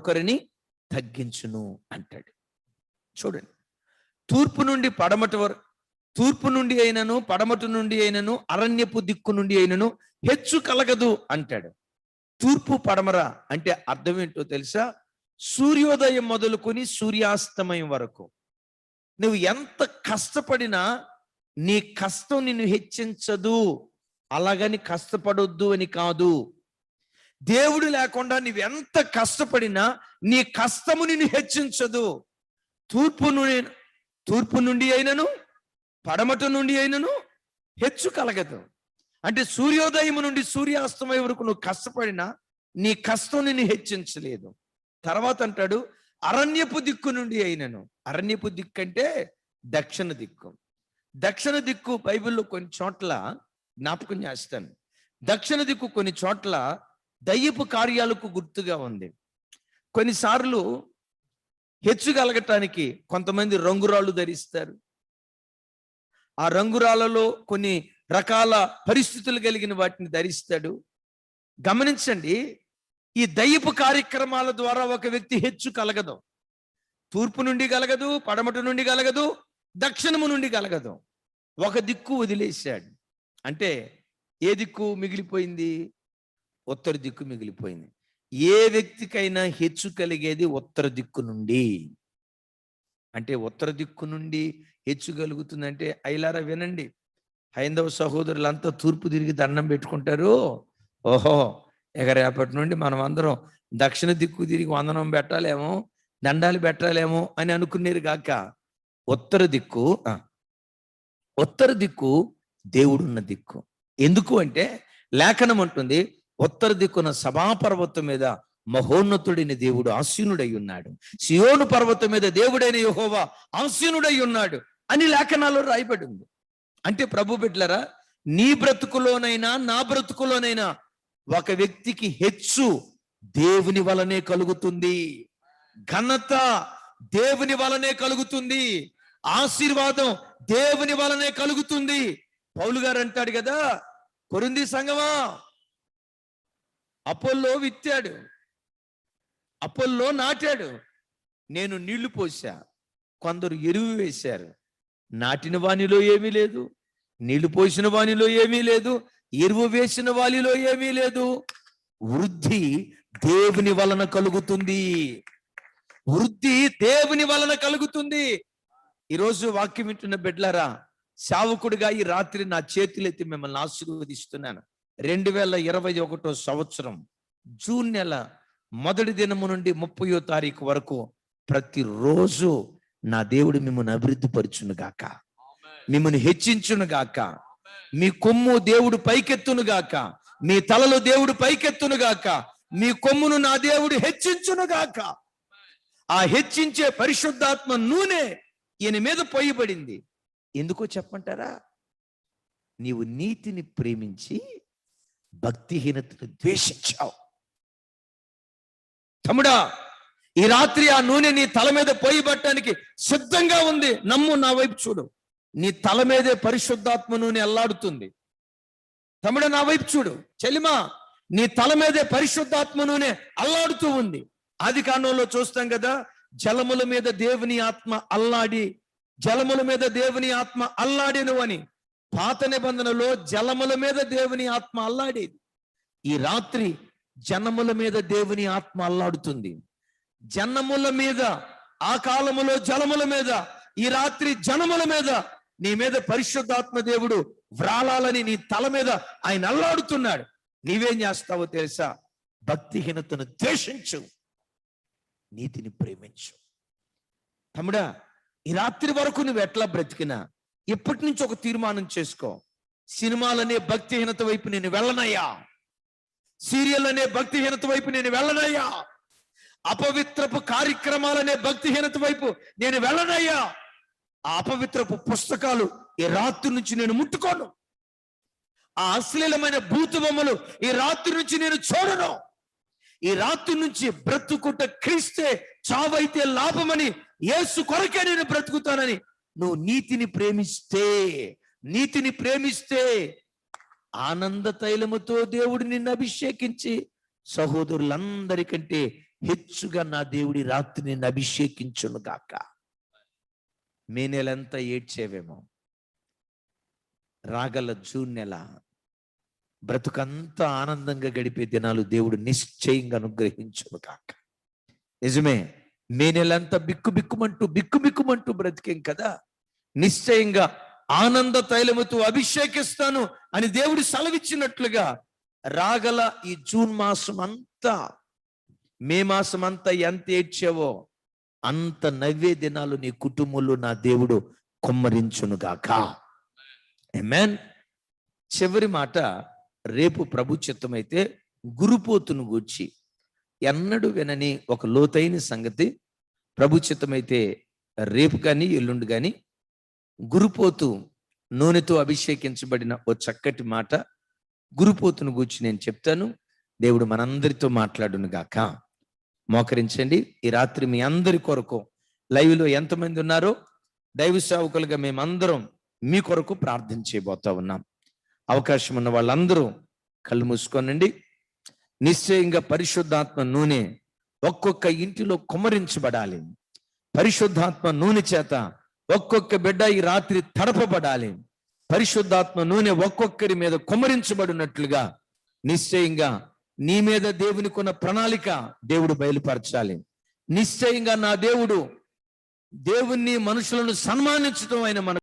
ఒకరిని తగ్గించును అంటాడు. చూడండి, తూర్పు నుండి పడమటి వరకు, తూర్పు నుండి అయినను పడమటి నుండి అయినను అరణ్యపు దిక్కు నుండి అయినను హెచ్చు కలగదు అంటాడు. తూర్పు పడమర అంటే అర్థం ఏంటో తెలుసా? సూర్యోదయం మొదలుకొని సూర్యాస్తమయం వరకు నువ్వు ఎంత కష్టపడినా నీ కష్టం నిన్ను హెచ్చించదు. అలాగని కష్టపడొద్దు అని కాదు. దేవుడు లేకుండా నువ్వు ఎంత కష్టపడినా నీ కష్టము నిన్ను హెచ్చించదు. తూర్పు నుండి అయినను పడమట నుండి అయినను హెచ్చు కలగదు. అంటే సూర్యోదయం నుండి సూర్యాస్తమయం వరకు నువ్వు కష్టపడినా నీ కష్టం నిన్ను హెచ్చించలేదు. తర్వాత అంటాడు అరణ్యపు దిక్కు నుండి అయినను. అరణ్యపు దిక్కు అంటే దక్షిణ దిక్కు. దక్షిణ దిక్కు బైబిల్లో కొన్ని చోట్ల జ్ఞాపకం చేస్తాను. దక్షిణ దిక్కు కొన్ని చోట్ల దయ్యపు కార్యాలకు గుర్తుగా ఉంది. కొన్నిసార్లు హెచ్చు కలగటానికి కొంతమంది రంగురాళ్ళు ధరిస్తారు. ఆ రంగురాళ్ళలో కొన్ని రకాల పరిస్థితులు కలిగిన వాటిని ధరిస్తాడు. గమనించండి, ఈ దయ్యపు కార్యక్రమాల ద్వారా ఒక వ్యక్తి హెచ్చు కలగదు. తూర్పు నుండి కలగదు, పడమటి నుండి కలగదు, దక్షిణము నుండి కలగదు. ఒక దిక్కు వదిలేశాడు. అంటే ఏ దిక్కు మిగిలిపోయింది? ఉత్తర దిక్కు మిగిలిపోయింది. ఏ వ్యక్తికైనా హెచ్చు కలిగేది ఉత్తర దిక్కు నుండి. అంటే ఉత్తర దిక్కు నుండి హెచ్చు కలుగుతుందంటే ఐలారా వినండి, హైందవ సహోదరులంతా తూర్పు తిరిగి దండం పెట్టుకుంటారు. ఓహో, ఇక రేపటి నుండి మనం అందరం దక్షిణ దిక్కు తిరిగి వందనం పెట్టాలేమో, దండాలు పెట్టాలేమో అని అనుకునేరు గాక. ఉత్తర దిక్కు దేవుడున్న దిక్కు. ఎందుకు అంటే లేఖనం అంటుంది, ఉత్తర దిక్కున సభాపర్వతం మీద మహోన్నతుడైన దేవుడు ఆసీనుడై ఉన్నాడు, సియోను పర్వతం మీద దేవుడైన యెహోవా ఆసీనుడై ఉన్నాడు అని లేఖనాల్లో రాయబడి ఉంది. అంటే ప్రభు బిడ్డలారా, నీ బ్రతుకులోనైనా నా బ్రతుకులోనైనా ఒక వ్యక్తికి హెచ్చు దేవుని వలనే కలుగుతుంది, ఘనత దేవుని వలనే కలుగుతుంది, ఆశీర్వాదం దేవుని వలనే కలుగుతుంది. పౌలు గారు అంటాడు కదా, కొరింథీ సంఘమా, అపోల్లో విత్తాడు, అపోల్లో నాటాడు, నేను నీళ్లు పోసా, కొందరు ఎరువు వేశారు. నాటిన వానిలో ఏమీ లేదు, నీళ్లు పోసిన వానిలో ఏమీ లేదు, ఎరువు వేసిన వానిలో ఏమీ లేదు. వృద్ధి దేవుని వలన కలుగుతుంది, వృద్ధి దేవుని వలన కలుగుతుంది. ఈరోజు వాక్యం వింటున్న బిడ్డలారా, సేవకుడిగా ఈ రాత్రి నా చేతులెత్తి మిమ్మల్ని ఆశీర్వదిస్తున్నాను. 2021 సంవత్సరం జూన్ నెల మొదటి దినము నుండి 30వ తారీఖు వరకు ప్రతిరోజు నా దేవుడు మిమ్మల్ని అభివృద్ధి పరుచును గాక, మిమ్మల్ని హెచ్చించును గాక, మీ కొమ్ము దేవుడు పైకెత్తును గాక, మీ తలలో దేవుడు పైకెత్తును గాక, మీ కొమ్మును నా దేవుడు హెచ్చించును గాక. ఆ హెచ్చించే పరిశుద్ధాత్మ నూనె ఈయన మీద పోయబడింది. ఎందుకో చెప్పంటారా? నీవు నీతిని ప్రేమించి భక్తిహీనతను ద్వేషించావు. తమ్ముడా, ఈ రాత్రి ఆ నూనె నీ తల మీద పోయబట్టడానికి సిద్ధంగా ఉంది. నమ్ము, నా వైపు చూడు, నీ తల మీదే పరిశుద్ధాత్మ నూనె అల్లాడుతుంది. తమ్ముడా, నా వైపు చూడు. చెలిమా, నీ తల మీదే పరిశుద్ధాత్మ నూనె అల్లాడుతూ ఉంది. ఆది కాండంలో చూస్తాం కదా, జలముల మీద దేవుని ఆత్మ అల్లాడి, జలముల మీద దేవుని ఆత్మ అల్లాడెను అని. పాత నిబంధనలో జలముల మీద దేవుని ఆత్మ అల్లాడేది. ఈ రాత్రి జనముల మీద దేవుని ఆత్మ అల్లాడుతుంది. జనముల మీద, ఆ కాలములో జలముల మీద, ఈ రాత్రి జనముల మీద నీ మీద పరిశుద్ధాత్మ దేవుడు వ్రాలాలని నీ తల మీద ఆయన అల్లాడుతున్నాడు. నీవేం చేస్తావో తెలుసా? భక్తిహీనతను ద్వేషించు, నీతిని ప్రేమించు. తమ్ముడా, ఈ రాత్రి వరకు నువ్వు ఎట్లా బ్రతికినా ఇప్పటి నుంచి ఒక తీర్మానం చేసుకో. సినిమాలనే భక్తిహీనత వైపు నేను వెళ్ళనయ్యా, సీరియల్ అనే భక్తిహీనత వైపు నేను వెళ్ళనయ్యా, అపవిత్రపు కార్యక్రమాలనే భక్తిహీనత వైపు నేను వెళ్ళనయ్యా, ఆ అపవిత్రపు పుస్తకాలు ఈ రాత్రి నుంచి నేను ముట్టుకోను, ఆ అశ్లీలమైన భూతబొమ్మలు ఈ రాత్రి నుంచి నేను చూడను, ఈ రాత్రి నుంచి బ్రతుకుట క్రీస్తే, చావైతే లాభమని, యేసు కొరకే నేను బ్రతుకుతానని నువ్వు నీతిని ప్రేమిస్తే ఆనంద తైలముతో దేవుడు నిన్ను అభిషేకించి సహోదరులందరికంటే హెచ్చుగా నా దేవుడి రాత్రి నిన్ను అభిషేకించును గాక. మే నెలంతా ఏడ్చేవేమో, రాగల జూన్ నెల బ్రతుకంతా ఆనందంగా గడిపే దినాలు దేవుడు నిశ్చయంగా అనుగ్రహించును గాక. నిజమే, మే నెలంతా బిక్కుబిక్కుమంటూ బ్రతికేం కదా. నిశ్చయంగా ఆనంద తైలముతో అభిషేకిస్తాను అని దేవుడు సెలవిచ్చినట్లుగా రాగల ఈ జూన్ మాసం అంతా, మే మాసం అంతా ఎంత ఏడ్చావో అంత నవ్వే దినాలు నీ కుటుంబంలో నా దేవుడు కుమ్మరించునుగాక. ఆమేన్. చివరి మాట, రేపు ప్రభు చిత్తమైతే గురుపోతును గూర్చి ఎన్నడూ వినని ఒక లోతైన సంగతి ప్రభు చిత్తమైతే రేపు కానీ ఎల్లుండి కానీ గురుపోతు నూనెతో అభిషేకించబడిన ఓ చక్కటి మాట గురుపోతును గూర్చి నేను చెప్తాను. దేవుడు మనందరితో మాట్లాడును గాక. మోకరించండి. ఈ రాత్రి మీ అందరి కొరకు లైవ్లో ఎంతమంది ఉన్నారో దైవ సేవకులుగా మేమందరం మీ కొరకు ప్రార్థన చేయబోతా ఉన్నాం. అవకాశం ఉన్న వాళ్ళందరూ కళ్ళు మూసుకోనండి. నిశ్చయంగా పరిశుద్ధాత్మ నూనె ఒక్కొక్క ఇంటిలో కుమ్మరించబడాలి. పరిశుద్ధాత్మ నూనె చేత ఒక్కొక్క బిడ్డ ఈ రాత్రి తడపబడాలి. పరిశుద్ధాత్మ నూనె ఒక్కొక్కరి మీద కుమ్మరించబడినట్లుగా నిశ్చయంగా నీ మీద దేవునికి ఉన్న ప్రణాళిక దేవుడు బయలుపరచాలి. నిశ్చయంగా నా దేవుడు దేవుణ్ణి మనుషులను సన్మానించడం ఆయన మన